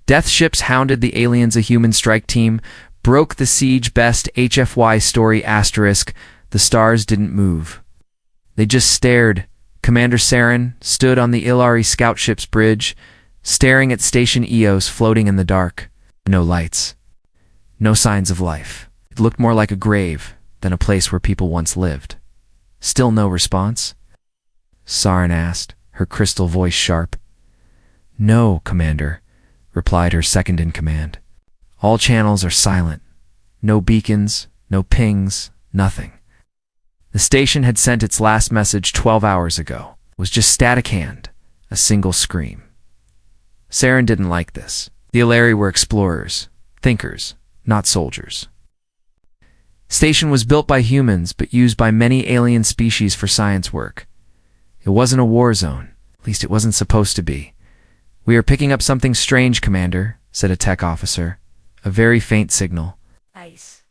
Death ships hounded the aliens. A human strike team broke the siege. Best HFY story asterisk. The stars didn't move. They just stared. Commander Saren stood on the Ilari scout ship's bridge, staring at Station Eos floating in the dark. No lights. No signs of life. It looked more like a grave than a place where people once lived. Still no response? Saren asked, her crystal voice sharp. No, Commander, replied her second-in-command. All channels are silent. No beacons, no pings, nothing. The station had sent its last message 12 hours ago. It was just static hand, a single scream. Saren didn't like this. The Ilari were explorers, thinkers, not soldiers. Station was built by humans, but used by many alien species for science work. It wasn't a war zone. At least it wasn't supposed to be. We are picking up something strange, Commander, said a tech officer. A very faint signal. Ice.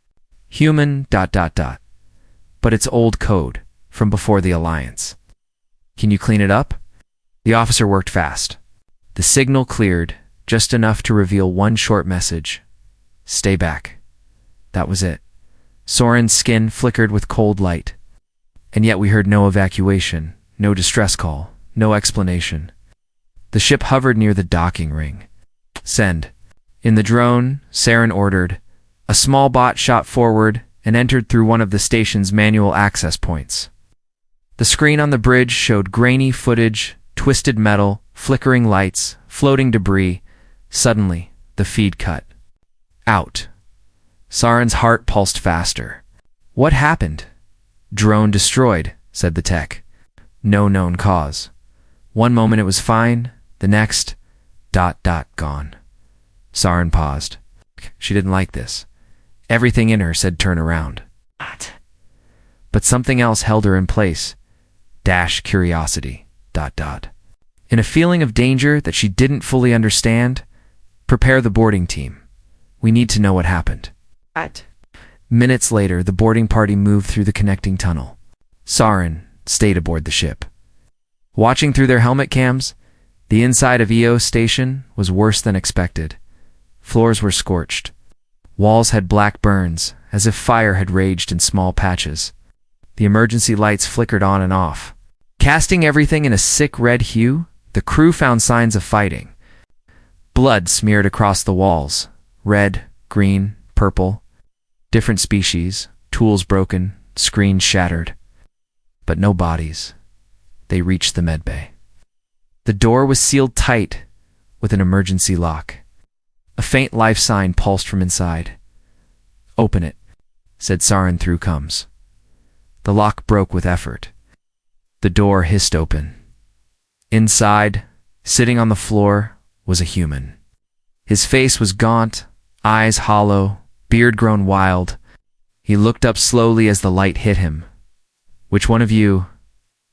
Human ... But it's old code, from before the Alliance. Can you clean it up? The officer worked fast. The signal cleared, just enough to reveal one short message. Stay back. That was it. Soren's skin flickered with cold light. And yet we heard no evacuation, no distress call, no explanation. The ship hovered near the docking ring. Send. In the drone, Saren ordered. A small bot shot forward and entered through one of the station's manual access points. The screen on the bridge showed grainy footage, twisted metal, flickering lights, floating debris. Suddenly, the feed cut. Out. Saren's heart pulsed faster. What happened? Drone destroyed, said the tech. No known cause. One moment it was fine, the next, ... gone. Saren paused. She didn't like this. Everything in her said turn around. But something else held her in place. Curiosity, ... In a feeling of danger that she didn't fully understand, prepare the boarding team. We need to know what happened. Minutes later, the boarding party moved through the connecting tunnel. Saren stayed aboard the ship. Watching through their helmet cams, the inside of Eos Station was worse than expected. Floors were scorched. Walls had black burns, as if fire had raged in small patches. The emergency lights flickered on and off. Casting everything in a sick red hue, the crew found signs of fighting. Blood smeared across the walls. Red, green, purple. Different species, tools broken, screens shattered. But no bodies. They reached the medbay. The door was sealed tight with an emergency lock. A faint life sign pulsed from inside. Open it, said Saren through coms. The lock broke with effort. The door hissed open. Inside, sitting on the floor, was a human. His face was gaunt, eyes hollow, beard grown wild. He looked up slowly as the light hit him. Which one of you ...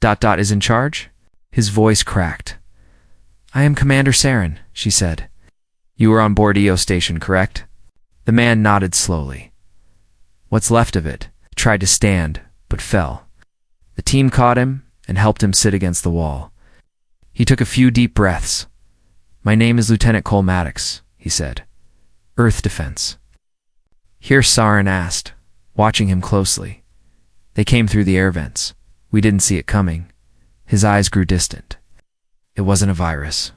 is in charge? His voice cracked. I am Commander Saren, she said. You were on board Eos Station, correct? The man nodded slowly. What's left of it? Tried to stand, but fell. The team caught him and helped him sit against the wall. He took a few deep breaths. My name is Lieutenant Cole Maddox, he said. Earth Defense. Here Saren asked, watching him closely. They came through the air vents. We didn't see it coming. His eyes grew distant. It wasn't a virus.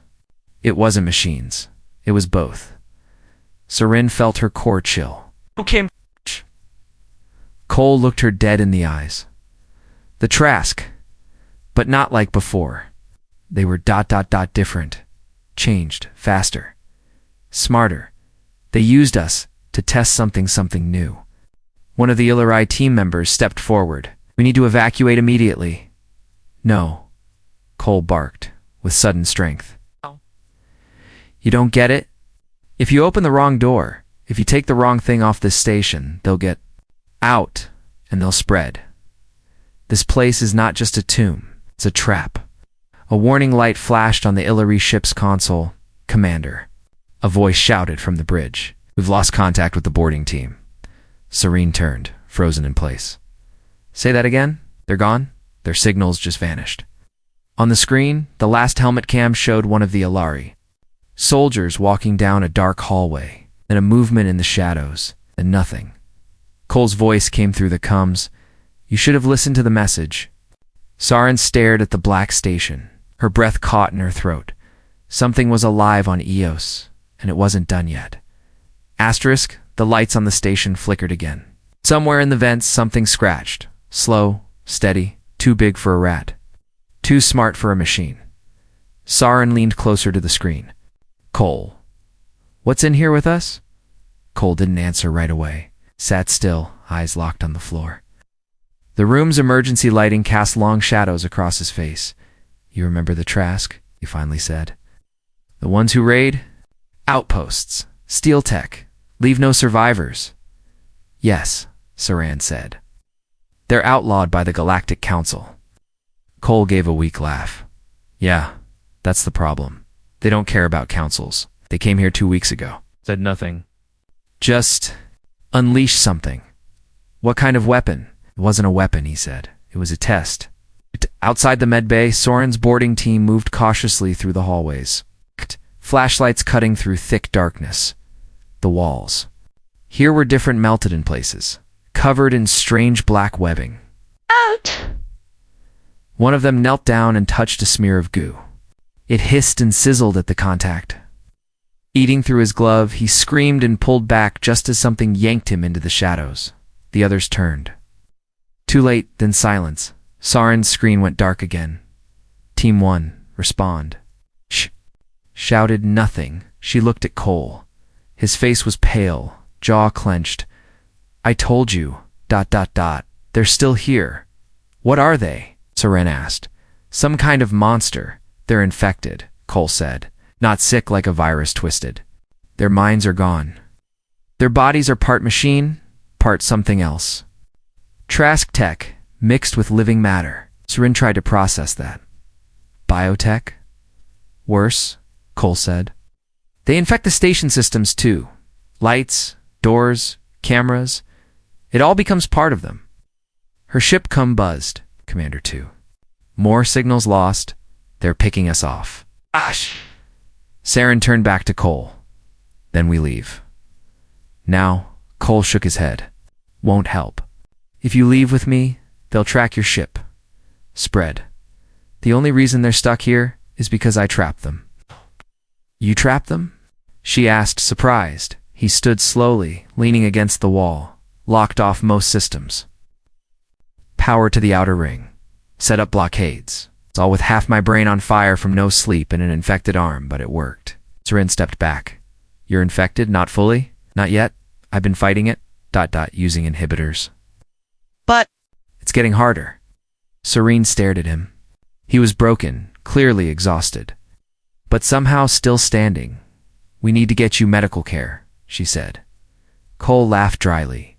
It wasn't machines. It was both. Saren felt her core chill. Who came? Cole looked her dead in the eyes. The Trask, but not like before. They were ... different. Changed, faster. Smarter. They used us to test something new. One of the Ilari team members stepped forward. We need to evacuate immediately. No, Cole barked, with sudden strength. No. You don't get it? If you open the wrong door, if you take the wrong thing off this station, they'll get out, and they'll spread. This place is not just a tomb, it's a trap. A warning light flashed on the Ilari ship's console. Commander. A voice shouted from the bridge. We've lost contact with the boarding team. Saren turned, frozen in place. Say that again? They're gone? Their signals just vanished. On the screen, the last helmet cam showed one of the Ilari. Soldiers walking down a dark hallway, then a movement in the shadows, then nothing. Cole's voice came through the comms. You should have listened to the message. Saren stared at the black station, her breath caught in her throat. Something was alive on Eos, and it wasn't done yet. Asterisk, the lights on the station flickered again. Somewhere in the vents, something scratched. Slow, steady, too big for a rat. Too smart for a machine. Saren leaned closer to the screen. Cole. What's in here with us? Cole didn't answer right away. Sat still, eyes locked on the floor. The room's emergency lighting cast long shadows across his face. You remember the Trask? He finally said. The ones who raid? Outposts. Steel tech. Leave no survivors. Yes, Saren said. They're outlawed by the Galactic Council. Cole gave a weak laugh. Yeah, that's the problem. They don't care about councils. They came here 2 weeks ago. Said nothing. Just unleash something. What kind of weapon? It wasn't a weapon, he said. It was a test. Outside the medbay, Soren's boarding team moved cautiously through the hallways. Flashlights cutting through thick darkness. The walls. Here were different melted in places, covered in strange black webbing. Out! One of them knelt down and touched a smear of goo. It hissed and sizzled at the contact. Eating through his glove, he screamed and pulled back just as something yanked him into the shadows. The others turned. Too late, then silence. Saren's screen went dark again. Team 1, respond. Shh. Shouted nothing. She looked at Cole. His face was pale, jaw clenched. I told you, ... They're still here. What are they? Saren asked. Some kind of monster. They're infected, Cole said. Not sick like a virus twisted. Their minds are gone. Their bodies are part machine, part something else. Trask tech, mixed with living matter. Saren tried to process that. Biotech? Worse, Cole said. They infect the station systems too. Lights, doors, cameras. It all becomes part of them. Her ship buzzed, Commander 2. More signals lost. They're picking us off. Gosh! Saren turned back to Cole. Then we leave. Now, Cole shook his head. Won't help. If you leave with me, they'll track your ship. Spread. The only reason they're stuck here is because I trapped them. You trapped them? She asked, surprised. He stood slowly, leaning against the wall, locked off most systems. Power to the outer ring. Set up blockades. It's all with half my brain on fire from no sleep and an infected arm, but it worked. Saren stepped back. You're infected? Not fully? Not yet? I've been fighting it, ... using inhibitors. But it's getting harder. Saren stared at him. He was broken, clearly exhausted. But somehow still standing. We need to get you medical care, she said. Cole laughed dryly.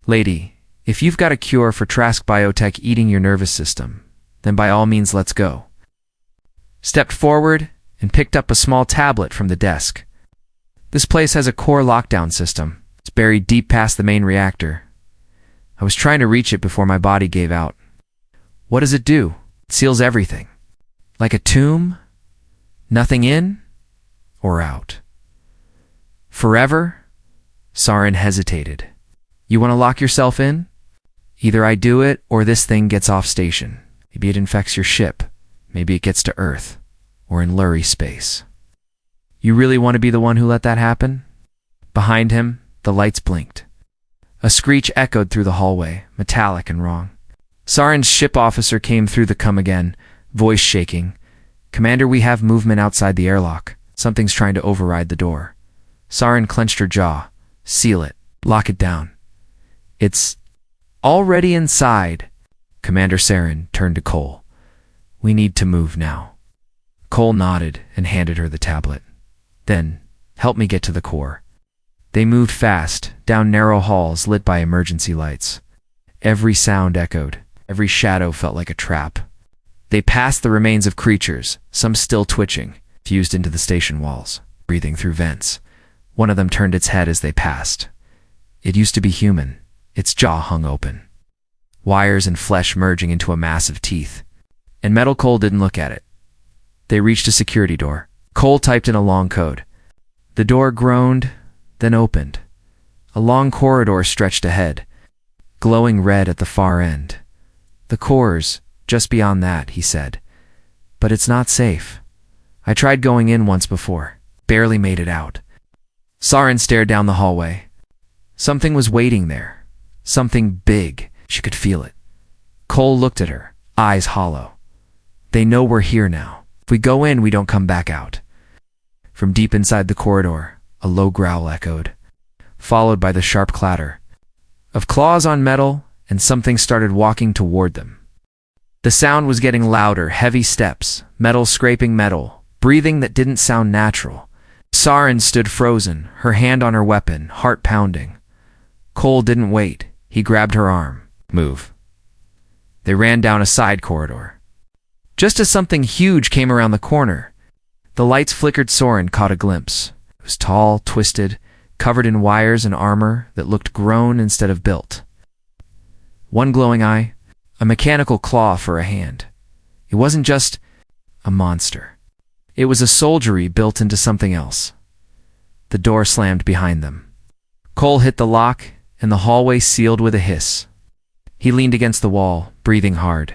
Lady, if you've got a cure for Trask biotech eating your nervous system, then by all means let's go. Stepped forward and picked up a small tablet from the desk. This place has a core lockdown system. It's buried deep past the main reactor. I was trying to reach it before my body gave out. What does it do? It seals everything. Like a tomb? Nothing in or out. Forever? Saren hesitated. You want to lock yourself in? Either I do it or this thing gets off station. Maybe it infects your ship. Maybe it gets to Earth. Or in Lurie space. You really want to be the one who let that happen? Behind him, the lights blinked. A screech echoed through the hallway, metallic and wrong. Saren's ship officer came through the come again, voice shaking. Commander, we have movement outside the airlock. Something's trying to override the door. Saren clenched her jaw. Seal it. Lock it down. It's already inside. Commander Saren turned to Cole. We need to move now. Cole nodded and handed her the tablet. Then, help me get to the core. They moved fast, down narrow halls lit by emergency lights. Every sound echoed. Every shadow felt like a trap. They passed the remains of creatures, some still twitching, fused into the station walls, breathing through vents. One of them turned its head as they passed. It used to be human. Its jaw hung open. Wires and flesh merging into a mass of teeth. And Metal Cole didn't look at it. They reached a security door. Cole typed in a long code. The door groaned, then opened. A long corridor stretched ahead, glowing red at the far end. The cores, just beyond that, he said. But it's not safe. I tried going in once before. Barely made it out. Saren stared down the hallway. Something was waiting there. Something big. She could feel it. Cole looked at her, eyes hollow. They know we're here now. If we go in, we don't come back out. From deep inside the corridor, a low growl echoed, followed by the sharp clatter of claws on metal, and something started walking toward them. The sound was getting louder, heavy steps, metal scraping metal, breathing that didn't sound natural. Saren stood frozen, her hand on her weapon, heart pounding. Cole didn't wait. He grabbed her arm. Move. They ran down a side corridor. Just as something huge came around the corner, the lights flickered. Soren caught a glimpse. It was tall, twisted, covered in wires and armor that looked grown instead of built. One glowing eye, a mechanical claw for a hand. It wasn't just a monster. It was a soldiery built into something else. The door slammed behind them. Cole hit the lock, and the hallway sealed with a hiss. He leaned against the wall, breathing hard.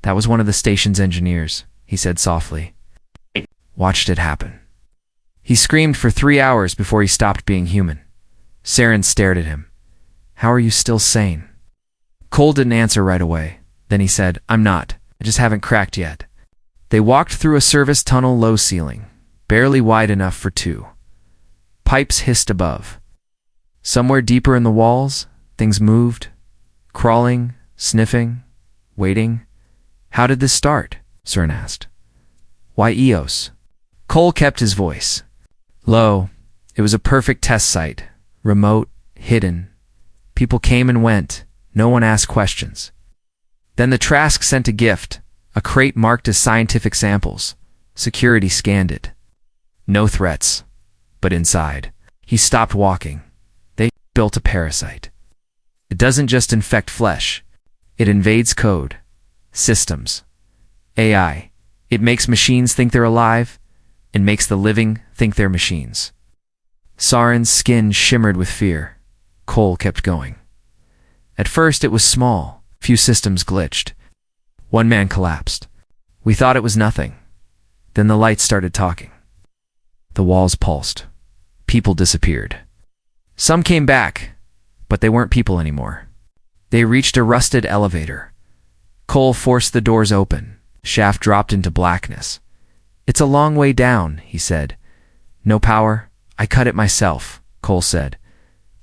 That was one of the station's engineers, he said softly. Watched it happen. He screamed for 3 hours before he stopped being human. Saren stared at him. How are you still sane? Cole didn't answer right away. Then he said, I'm not. I just haven't cracked yet. They walked through a service tunnel, low ceiling, barely wide enough for two. Pipes hissed above. Somewhere deeper in the walls, things moved, crawling, sniffing, waiting. How did this start? Saren asked. Why Eos? Cole kept his voice low. It was a perfect test site, remote, hidden. People came and went. No one asked questions. Then the Trask sent a gift, a crate marked as scientific samples. Security scanned it. No threats. But inside, he stopped walking. They built a parasite. It doesn't just infect flesh. It invades code, systems, AI. It makes machines think they're alive, and makes the living think they're machines. Saren's skin shimmered with fear. Cole kept going. At first it was small. Few systems glitched. One man collapsed. We thought it was nothing. Then the lights started talking. The walls pulsed. People disappeared. Some came back, but they weren't people anymore. They reached a rusted elevator. Cole forced the doors open. Shaft dropped into blackness. It's a long way down, he said. No power. I cut it myself, Cole said.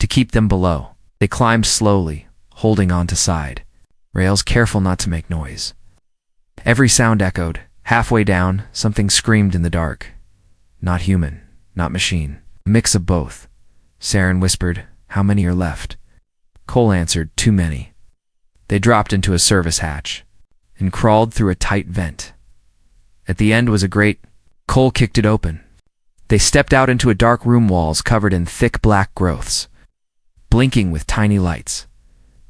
To keep them below. They climbed slowly, holding on to side. Rails careful not to make noise. Every sound echoed. Halfway down, something screamed in the dark. Not human, not machine. A mix of both. Saren whispered, How many are left? Cole answered, Too many. They dropped into a service hatch and crawled through a tight vent. At the end was a grate. Cole kicked it open. They stepped out into a dark room, walls covered in thick black growths, blinking with tiny lights.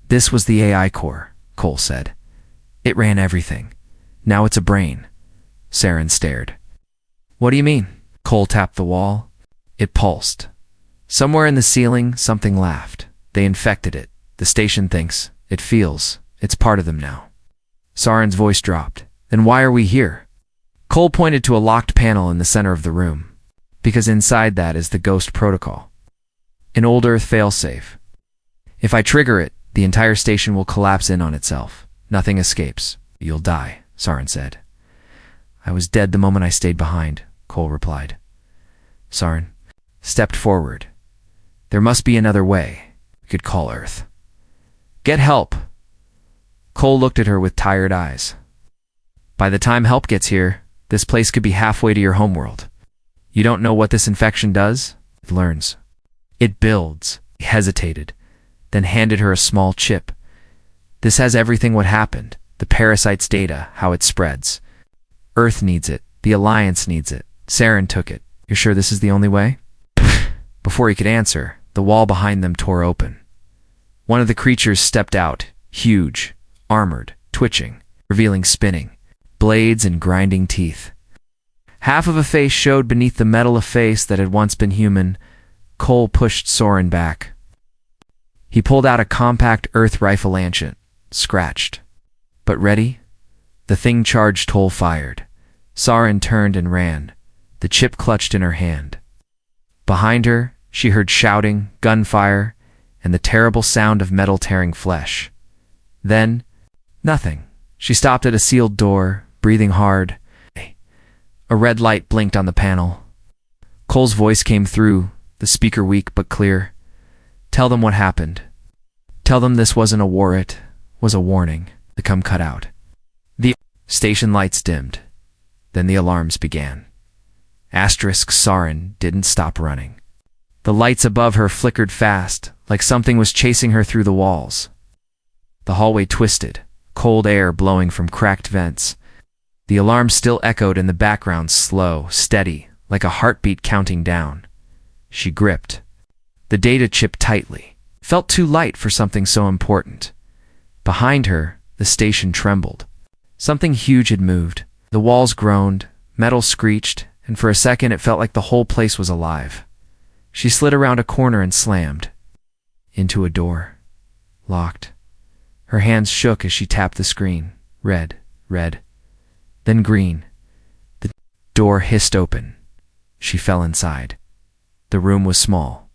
This was the AI core, Cole said. It ran everything. Now it's a brain. Saren stared. What do you mean? Cole tapped the wall. It pulsed. Somewhere in the ceiling, something laughed. They infected it. The station thinks, it feels, it's part of them now. Saren's voice dropped. Then why are we here? Cole pointed to a locked panel in the center of the room. Because inside that is the Ghost Protocol. An old Earth failsafe. If I trigger it, the entire station will collapse in on itself. Nothing escapes. You'll die, Saren said. I was dead the moment I stayed behind, Cole replied. Saren stepped forward. There must be another way. We could call Earth. Get help. Cole looked at her with tired eyes. By the time help gets here, this place could be halfway to your homeworld. You don't know what this infection does? It learns. It builds. He hesitated, then handed her a small chip. This has everything what happened, the parasite's data, how it spreads. Earth needs it. The Alliance needs it. Saren took it. You're sure this is the only way? Before he could answer, the wall behind them tore open. One of the creatures stepped out, huge, armored, twitching, revealing spinning blades and grinding teeth. Half of a face showed beneath the metal of face that had once been human. Cole pushed Soren back. He pulled out a compact earth rifle lancet, scratched. But ready? The thing charged. Toll fired. Soren turned and ran, the chip clutched in her hand. Behind her, she heard shouting, gunfire, and the terrible sound of metal tearing flesh. Then, nothing. She stopped at a sealed door, breathing hard. A red light blinked on the panel. Cole's voice came through, the speaker weak but clear. Tell them what happened. Tell them this wasn't a war, it was a warning. The cum cut out. The station lights dimmed. Then the alarms began. Soren didn't stop running. The lights above her flickered fast, like something was chasing her through the walls. The hallway twisted, cold air blowing from cracked vents. The alarm still echoed in the background, slow, steady, like a heartbeat counting down. She gripped the data chip tightly. Felt too light for something so important. Behind her, the station trembled. Something huge had moved. The walls groaned, metal screeched, and for a second it felt like the whole place was alive. She slid around a corner and slammed into a door. Locked. Her hands shook as she tapped the screen. Red, then green. The door hissed open. She fell inside. The room was small.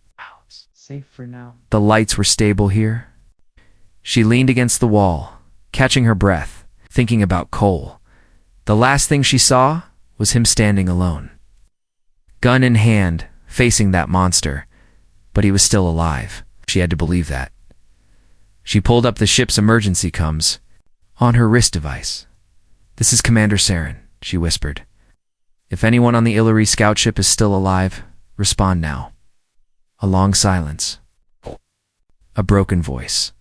Safe for now. The lights were stable here. She leaned against the wall, catching her breath, thinking about Cole. The last thing she saw was him standing alone. Gun in hand, facing that monster. But he was still alive. She had to believe that. She pulled up the ship's emergency comms on her wrist device. This is Commander Saren, she whispered. If anyone on the Illyri scout ship is still alive, respond now. A long silence. A broken voice.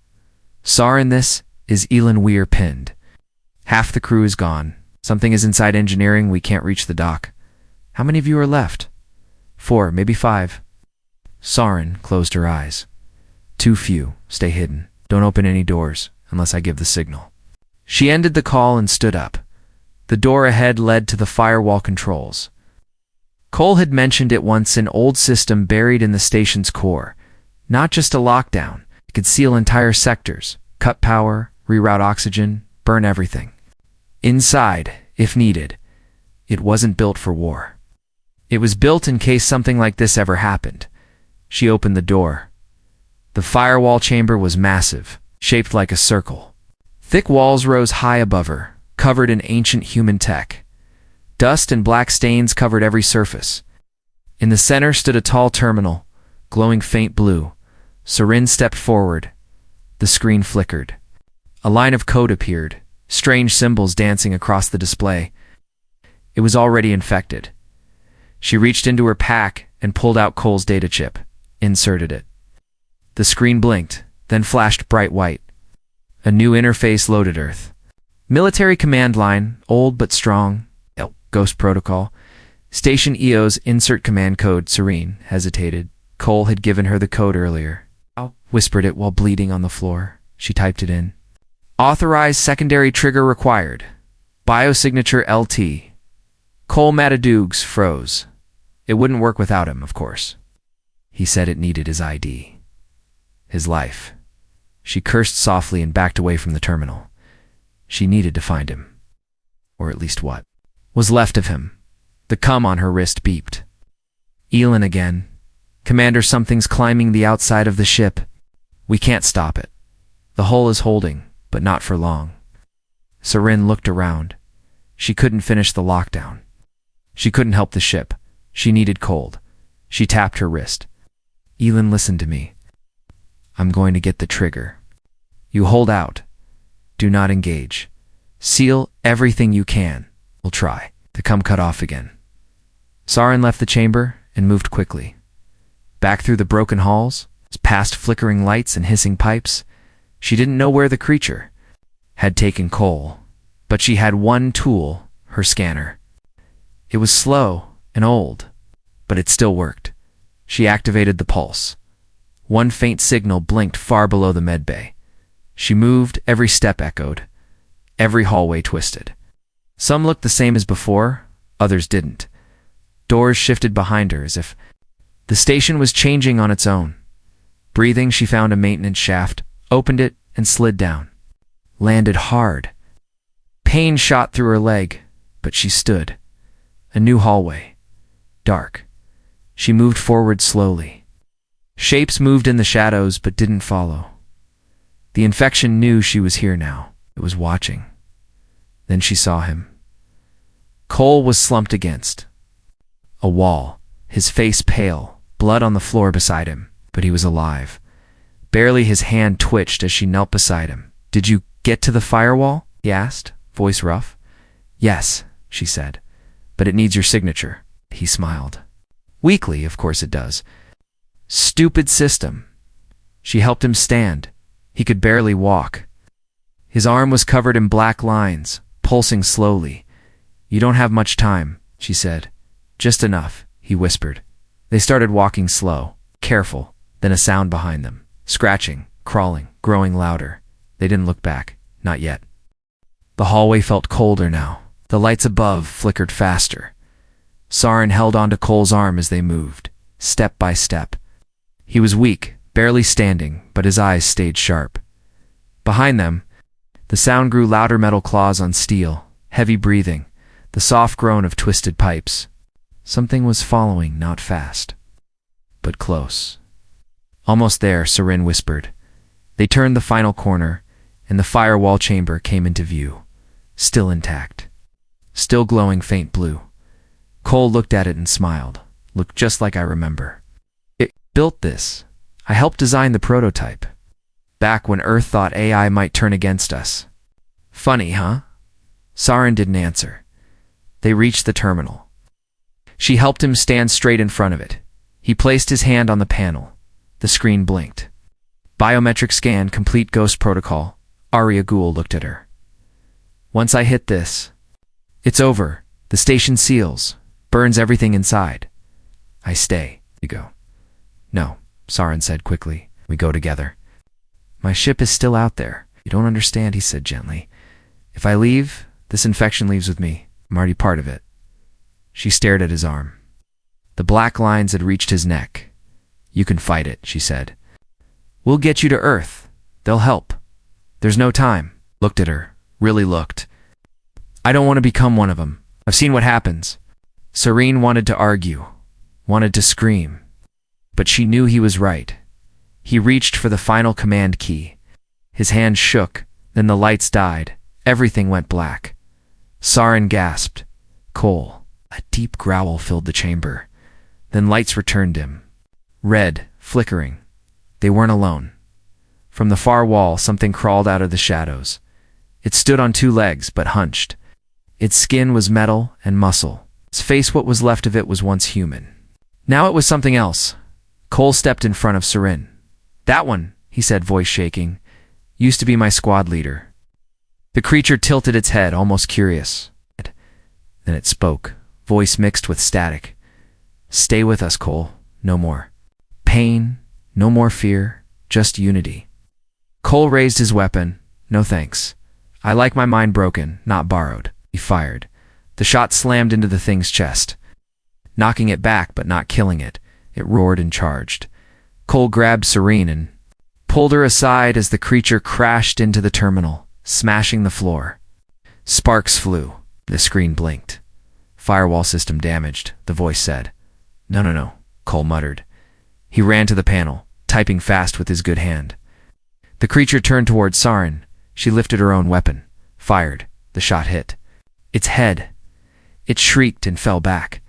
Saren, this is Elin Weir pinned. Half the crew is gone. Something is inside engineering, we can't reach the dock. How many of you are left? 4, maybe 5. Saren closed her eyes. Too few. Stay hidden. Don't open any doors, unless I give the signal. She ended the call and stood up. The door ahead led to the firewall controls. Cole had mentioned it once, an old system buried in the station's core. Not just a lockdown. It could seal entire sectors, cut power, reroute oxygen, burn everything. Inside, if needed. It wasn't built for war. It was built in case something like this ever happened. She opened the door. The firewall chamber was massive, shaped like a circle. Thick walls rose high above her, covered in ancient human tech. Dust and black stains covered every surface. In the center stood a tall terminal, glowing faint blue. Saren stepped forward. The screen flickered. A line of code appeared, strange symbols dancing across the display. It was already infected. She reached into her pack and pulled out Cole's data chip, inserted it. The screen blinked, then flashed bright white. A new interface loaded Earth. Military command line, old but strong. Ghost protocol. Station EO's insert command code. Serene hesitated. Cole had given her the code earlier. Whispered it while bleeding on the floor. She typed it in. Authorized secondary trigger required. Biosignature LT. Cole Matadoogs froze. It wouldn't work without him, of course. He said it needed his ID. His life. She cursed softly and backed away from the terminal. She needed to find him. Or at least what was left of him. The cum on her wrist beeped. Elin again. Commander, something's climbing the outside of the ship. We can't stop it. The hull is holding, but not for long. Saren looked around. She couldn't finish the lockdown. She couldn't help the ship. She needed Cole. She tapped her wrist. Elin, listen to me. I'm going to get the trigger. You hold out. Do not engage. Seal everything you can. We'll try. The cum cut off again. Saren left the chamber and moved quickly. Back through the broken halls, past flickering lights and hissing pipes. She didn't know where the creature had taken Cole, but she had one tool, her scanner. It was slow and old, but it still worked. She activated the pulse. One faint signal blinked far below the medbay. She moved, every step echoed. Every hallway twisted. Some looked the same as before, others didn't. Doors shifted behind her as if the station was changing on its own. Breathing, she found a maintenance shaft, opened it, and slid down. Landed hard. Pain shot through her leg, but she stood. A new hallway. Dark. She moved forward slowly. Shapes moved in the shadows but didn't follow. The infection knew she was here now. It was watching. Then she saw him. Cole was slumped against a wall, his face pale, blood on the floor beside him, but he was alive. Barely his hand twitched as she knelt beside him. "Did you get to the firewall?" he asked, voice rough. "Yes," she said, "but it needs your signature." He smiled. "Weakly, of course it does. Stupid system." She helped him stand. He could barely walk. His arm was covered in black lines, pulsing slowly. "You don't have much time," she said. "Just enough," he whispered. They started walking slow, careful, then a sound behind them. Scratching, crawling, growing louder. They didn't look back, not yet. The hallway felt colder now. The lights above flickered faster. Saren held onto Cole's arm as they moved, step by step. He was weak, barely standing, but his eyes stayed sharp. Behind them, the sound grew louder, metal claws on steel, heavy breathing, the soft groan of twisted pipes. Something was following, not fast, but close. Almost there, Saren whispered. They turned the final corner, and the firewall chamber came into view, still intact, still glowing faint blue. Cole looked at it and smiled. "Looked just like I remember. It built this. I helped design the prototype. Back when Earth thought AI might turn against us." "Funny, huh?" Saren didn't answer. They reached the terminal. She helped him stand straight in front of it. He placed his hand on the panel. The screen blinked. "Biometric scan, complete ghost protocol." Arya Ghul looked at her. "Once I hit this, it's over. The station seals, burns everything inside. I stay." "You go." "No," Saren said quickly. "We go together." "My ship is still out there." "You don't understand," he said gently. "If I leave, this infection leaves with me. I'm already part of it." She stared at his arm. The black lines had reached his neck. "You can fight it," she said. "We'll get you to Earth. They'll help. There's no time." Looked at her. Really looked. "I don't want to become one of them. I've seen what happens." Serene wanted to argue, wanted to scream. But she knew he was right. He reached for the final command key. His hand shook, then the lights died. Everything went black. Saren gasped. "Cole." A deep growl filled the chamber. Then lights returned dim. Red, flickering. They weren't alone. From the far wall, something crawled out of the shadows. It stood on two legs, but hunched. Its skin was metal and muscle. Its face, what was left of it, was once human. Now it was something else. Cole stepped in front of Saren. "That one," he said, voice shaking, "used to be my squad leader." The creature tilted its head, almost curious. Then it spoke, voice mixed with static. "Stay with us, Cole. No more pain, no more fear, just unity." Cole raised his weapon. "No thanks. I like my mind broken, not borrowed." He fired. The shot slammed into the thing's chest, knocking it back but not killing it. It roared and charged. Cole grabbed Serene and pulled her aside as the creature crashed into the terminal, smashing the floor. Sparks flew. The screen blinked. "Firewall system damaged," the voice said. No, Cole muttered. He ran to the panel, typing fast with his good hand. The creature turned toward Saren. She lifted her own weapon, fired. The shot hit its head. It shrieked and fell back,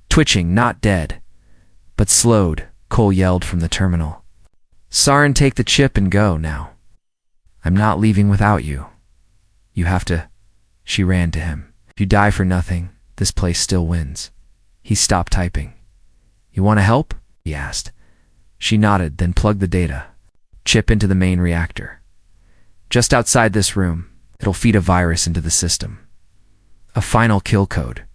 twitching, not dead, but slowed. Cole yelled from the terminal. "Saren, take the chip and go now. I'm not leaving without you. You have to." She ran to him. "If you die for nothing, this place still wins." He stopped typing. "You want to help?" he asked. She nodded, then plugged the data chip into the main reactor. "Just outside this room, it'll feed a virus into the system. A final kill code."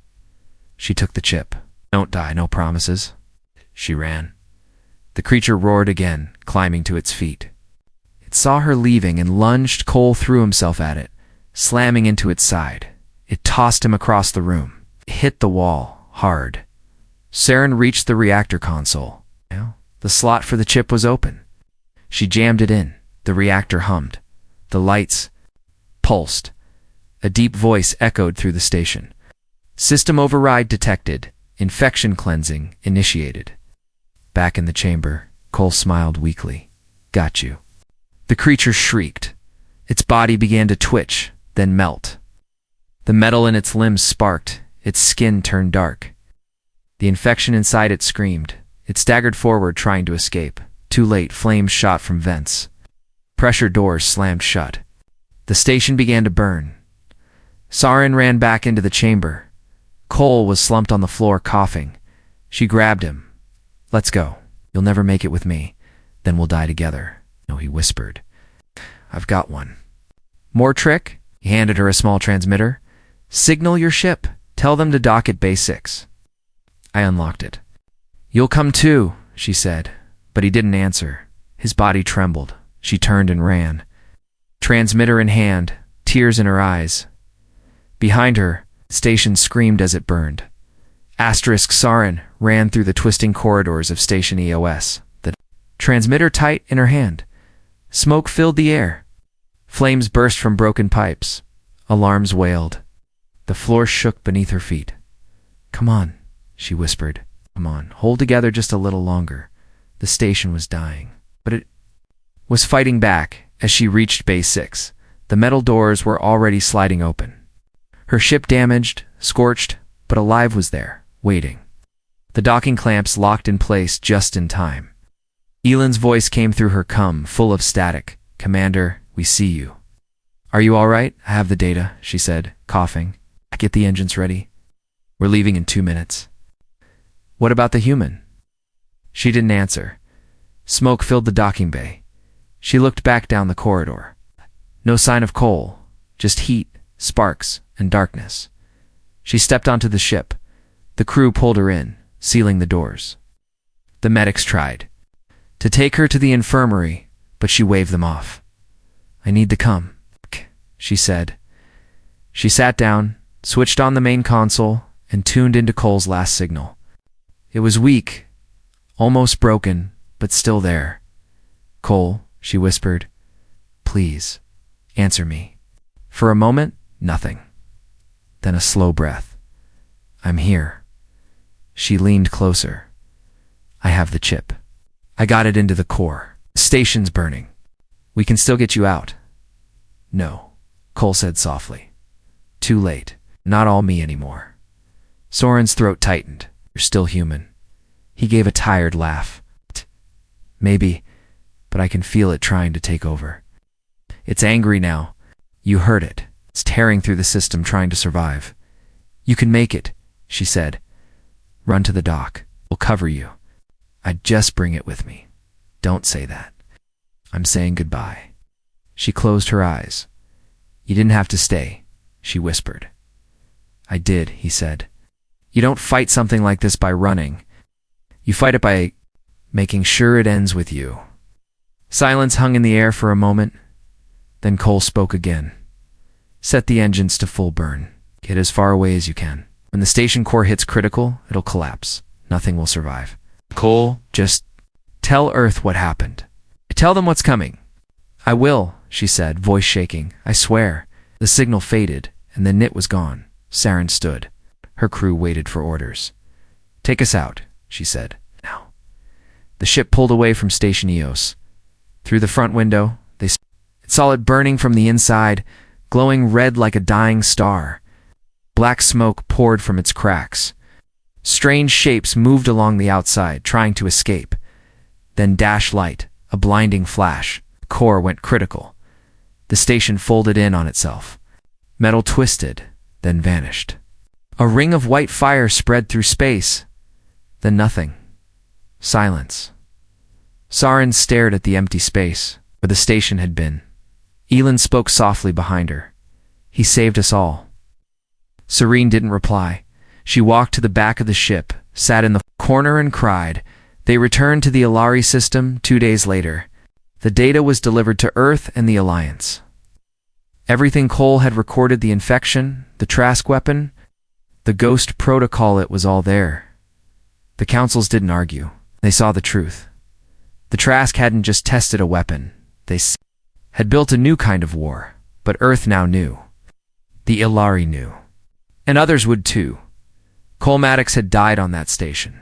She took the chip. "Don't die, no promises." She ran. The creature roared again, climbing to its feet. It saw her leaving and lunged. Cole threw himself at it, slamming into its side. It tossed him across the room. It hit the wall, hard. Saren reached the reactor console. The slot for the chip was open. She jammed it in. The reactor hummed. The lights pulsed. A deep voice echoed through the station. System override detected. Infection cleansing initiated. Back in the chamber, Cole smiled weakly. Got you. The creature shrieked. Its body began to twitch, then melt. The metal in its limbs sparked. Its skin turned dark. The infection inside it screamed. It staggered forward, trying to escape. Too late, flames shot from vents. Pressure doors slammed shut. The station began to burn. Saren ran back into the chamber. Cole was slumped on the floor, coughing. She grabbed him. Let's go. You'll never make it with me. Then we'll die together. No, he whispered. I've got one. More trick? He handed her a small transmitter. Signal your ship. Tell them to dock at Bay 6. I unlocked it. You'll come too, she said, but he didn't answer. His body trembled. She turned and ran. Transmitter in hand, tears in her eyes. Behind her, the station screamed as it burned. Asterisk Saren ran through the twisting corridors of Station EOS, the transmitter tight in her hand. Smoke filled the air. Flames burst from broken pipes. Alarms wailed. The floor shook beneath her feet. Come on, she whispered. Come on, hold together just a little longer. The station was dying, but it was fighting back as she reached Bay 6. The metal doors were already sliding open. Her ship damaged, scorched, but alive was there, waiting. The docking clamps locked in place just in time. Elan's voice came through her cum, full of static. Commander, we see you. Are you all right? I have the data, she said, coughing. Get the engines ready. We're leaving in 2 minutes. What about the human? She didn't answer. Smoke filled the docking bay. She looked back down the corridor. No sign of Cole, just heat, sparks, and darkness. She stepped onto the ship. The crew pulled her in, sealing the doors. The medics tried to take her to the infirmary, but she waved them off. I need to come, she said. She sat down, switched on the main console, and tuned into Cole's last signal. It was weak, almost broken, but still there. Cole, she whispered, please, answer me. For a moment, nothing. Then a slow breath. I'm here. She leaned closer. I have the chip. I got it into the core. The station's burning. We can still get you out. No, Cole said softly. Too late. Not all me anymore. Soren's throat tightened. You're still human. He gave a tired laugh. Maybe, but I can feel it trying to take over. It's angry now. You heard it. It's tearing through the system, trying to survive. You can make it, she said. Run to the dock. We'll cover you. I'd just bring it with me. Don't say that. I'm saying goodbye. She closed her eyes. You didn't have to stay, she whispered. I did, he said. You don't fight something like this by running. You fight it by making sure it ends with you. Silence hung in the air for a moment. Then Cole spoke again. Set the engines to full burn. Get as far away as you can. When the station core hits critical, it'll collapse. Nothing will survive. Cole, just tell Earth what happened. Tell them what's coming. I will, she said, voice shaking. I swear. The signal faded, and the knit was gone. Saren stood. Her crew waited for orders. Take us out, she said. Now. The ship pulled away from Station EOS. Through the front window, they saw it burning from the inside, glowing red like a dying star. Black smoke poured from its cracks. Strange shapes moved along the outside, trying to escape. Then dash light, a blinding flash. The core went critical. The station folded in on itself. Metal twisted, then vanished. A ring of white fire spread through space. Then nothing. Silence. Saren stared at the empty space where the station had been. Elan spoke softly behind her. He saved us all. Serene didn't reply. She walked to the back of the ship, sat in the corner and cried. They returned to the Alari system 2 days later. The data was delivered to Earth and the Alliance. Everything Cole had recorded, the infection, the Trask weapon, the ghost protocol, it was all there. The councils didn't argue. They saw the truth. The Trask hadn't just tested a weapon. They had built a new kind of war. But Earth now knew. The Ilari knew. And others would too. Cole Maddox had died on that station.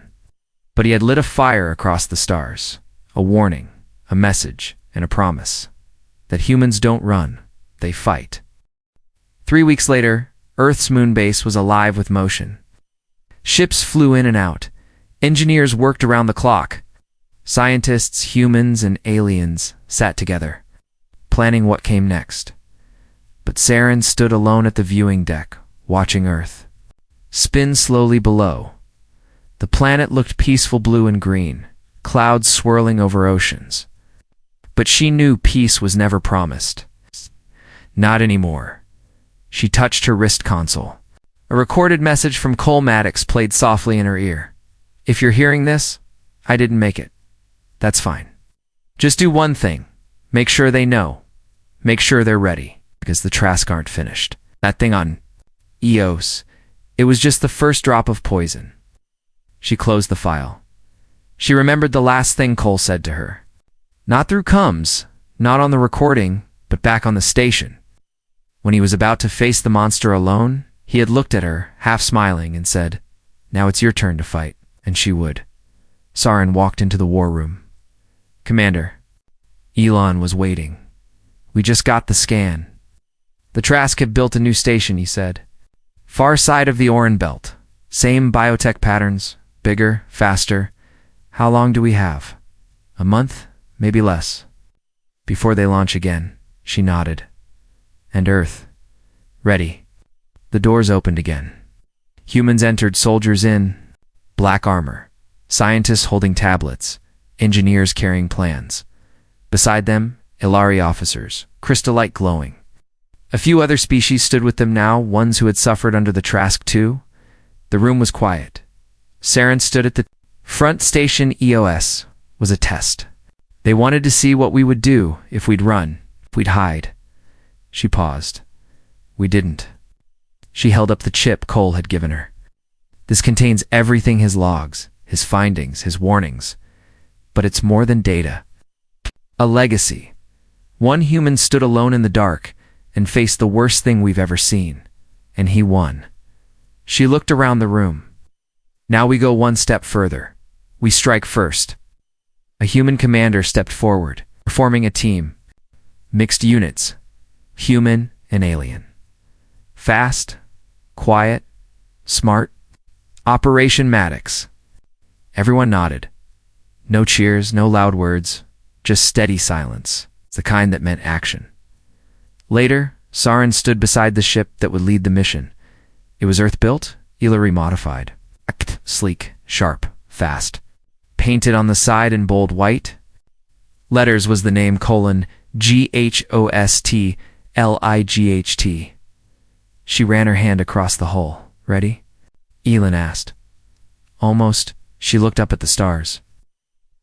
But he had lit a fire across the stars. A warning, a message, and a promise. That humans don't run, they fight. 3 weeks later, Earth's moon base was alive with motion. Ships flew in and out. Engineers worked around the clock. Scientists, humans, and aliens sat together, planning what came next. But Saren stood alone at the viewing deck, watching Earth spin slowly below. The planet looked peaceful blue and green, clouds swirling over oceans. But she knew peace was never promised. Not anymore. She touched her wrist console. A recorded message from Cole Maddox played softly in her ear. If you're hearing this, I didn't make it. That's fine. Just do one thing. Make sure they know. Make sure they're ready, because the Trask aren't finished. That thing on Eos, it was just the first drop of poison. She closed the file. She remembered the last thing Cole said to her. Not through comms, not on the recording, but back on the station. When he was about to face the monster alone, he had looked at her, half smiling, and said, "Now it's your turn to fight," and she would. Saren walked into the war room. "Commander." Elon was waiting. "We just got the scan." "The Trask have built a new station," he said. "Far side of the Oran Belt. Same biotech patterns, bigger, faster. How long do we have? A month? Maybe less." "Before they launch again," she nodded. "And Earth? Ready." The doors opened again. Humans entered, soldiers in black armor, scientists holding tablets, engineers carrying plans. Beside them, Ilari officers, crystallite glowing. A few other species stood with them now, ones who had suffered under the Trask too. The room was quiet. Saren stood at the front. Station EOS was a test. They wanted to see what we would do if we'd run, if we'd hide. She paused. We didn't. She held up the chip Cole had given her. "This contains everything, his logs, his findings, his warnings. But it's more than data. A legacy. One human stood alone in the dark and faced the worst thing we've ever seen. And he won." She looked around the room. "Now we go one step further. We strike first." A human commander stepped forward, forming a team. Mixed units. Human and alien. Fast, quiet, smart. Operation Maddox. Everyone nodded. No cheers, no loud words, just steady silence, the kind that meant action. Later, Saren stood beside the ship that would lead the mission. It was Earth-built, Ilari modified. Sleek, sharp, fast. Painted on the side in bold white. Letters was the name GHOSTLIGHT. She ran her hand across the hull. "Ready?" Elon asked. Almost. She looked up at the stars.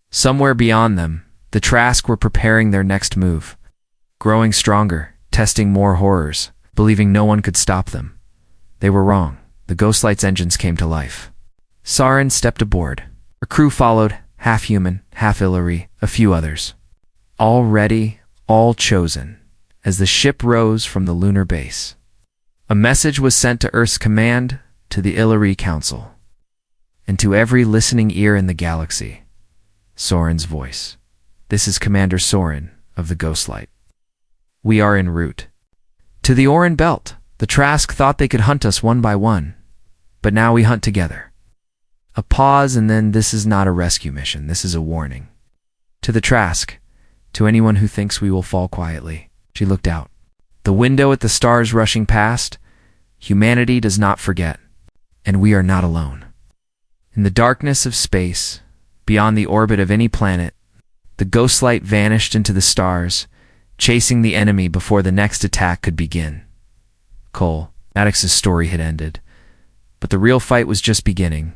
Somewhere beyond them, the Trask were preparing their next move. Growing stronger, testing more horrors, believing no one could stop them. They were wrong. The Ghostlight's engines came to life. Saren stepped aboard. Her crew followed, half human, half Ilari, a few others. All ready, all chosen, as the ship rose from the lunar base. A message was sent to Earth's command, to the Ilari Council, and to every listening ear in the galaxy. Soren's voice. "This is Commander Soren of the Ghostlight. We are en route to the Oran Belt. The Trask thought they could hunt us one by one, but now we hunt together." A pause, and then, "This is not a rescue mission. This is a warning. To the Trask, to anyone who thinks we will fall quietly." She looked out. The window at the stars rushing past. Humanity does not forget, and we are not alone. In the darkness of space, beyond the orbit of any planet, the Ghostlight vanished into the stars, chasing the enemy before the next attack could begin. Cole Maddox's story had ended, but the real fight was just beginning.